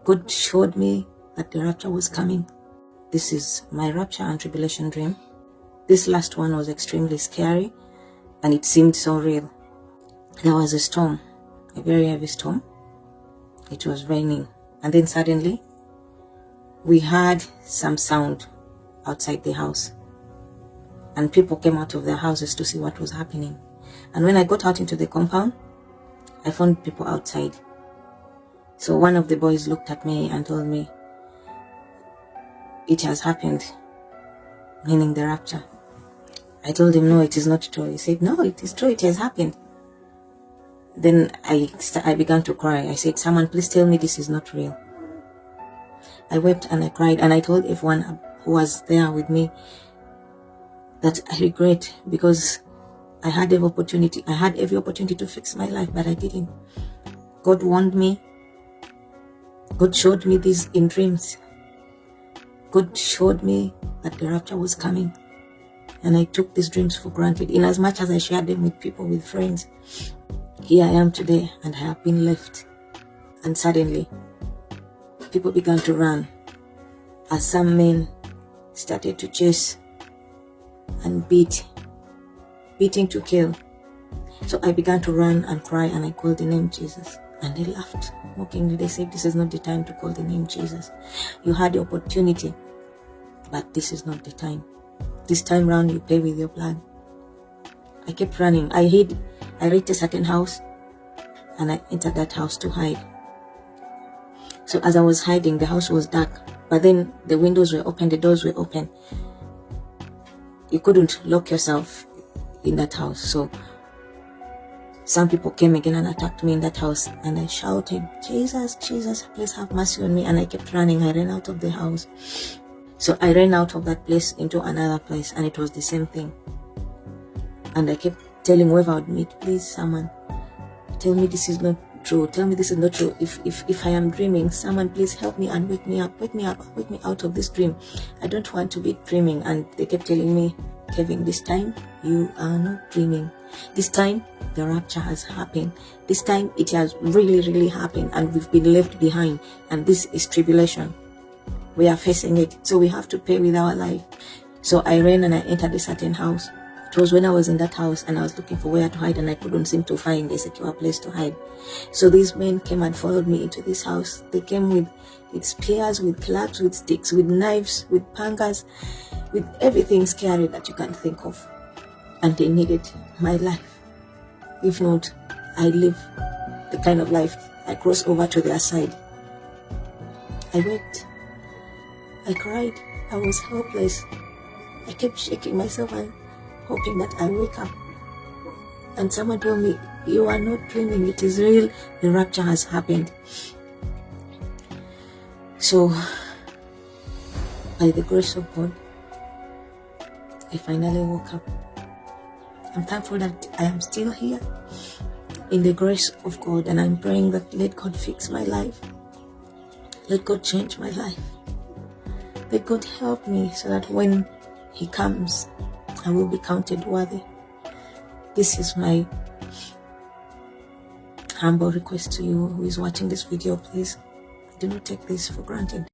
God showed me that the rapture was coming. This is my rapture and tribulation dream. This last one was extremely scary and it seemed so real. There was a storm, a very heavy storm. It was raining, and then suddenly we heard some sound outside the house, and people came out of their houses to see what was happening. And when I got out into the compound, I found people outside. So one of the boys looked at me and told me, "It has happened," meaning the rapture. I told him, "No, it is not true." He said, "No, it is true, it has happened." Then I began to cry. I said, "Someone please tell me this is not real." I wept and I cried, and I told everyone who was there with me that I regret, because I had every opportunity to fix my life, but I didn't. God warned me. God showed me this in dreams. God showed me that the rapture was coming, and I took these dreams for granted. In as much as I shared them with people, with friends, here I am today, and I have been left. And suddenly, people began to run as some men started to chase and beating to kill. So I began to run and cry, and I called the name Jesus. And they laughed mockingly. They said, "This is not the time to call the name Jesus. You had the opportunity, but this is not the time. This time round, you pay with your blood." I kept running. I reached a certain house, and I entered that house to hide. So as I was hiding, the house was dark, but then the windows were open, the doors were open. You couldn't lock yourself in that house. So some people came again and attacked me in that house, and I shouted, "Jesus, Jesus, please have mercy on me." And I kept running. I ran out of the house. So I ran out of that place into another place, and it was the same thing. And I kept telling whoever I would meet, "Please, someone, tell me this is not true. Tell me this is not true. If I am dreaming, someone please help me and wake me up. Wake me up. Wake me out of this dream. I don't want to be dreaming." And they kept telling me, "Kevin, this time you are not dreaming. This time the rapture has happened. This time it has really, really happened, and we've been left behind. And this is tribulation. We are facing it. So we have to pay with our life." So I ran and I entered a certain house. It was when I was in that house and I was looking for where to hide, and I couldn't seem to find a secure place to hide. So these men came and followed me into this house. They came with spears, with clubs, with sticks, with knives, with pangas, with everything scary that you can think of. And they needed my life. If not, I live the kind of life I cross over to their side. I wept. I cried. I was helpless. I kept shaking myself and hoping that I wake up. And someone told me, "You are not dreaming, it is real. The rapture has happened." So, by the grace of God, I finally woke up. I'm thankful that I am still here in the grace of God, and I'm praying that let God fix my life. Let God change my life. Let God help me so that when He comes, I will be counted worthy. This is my humble request to you who is watching this video. Please do not take this for granted.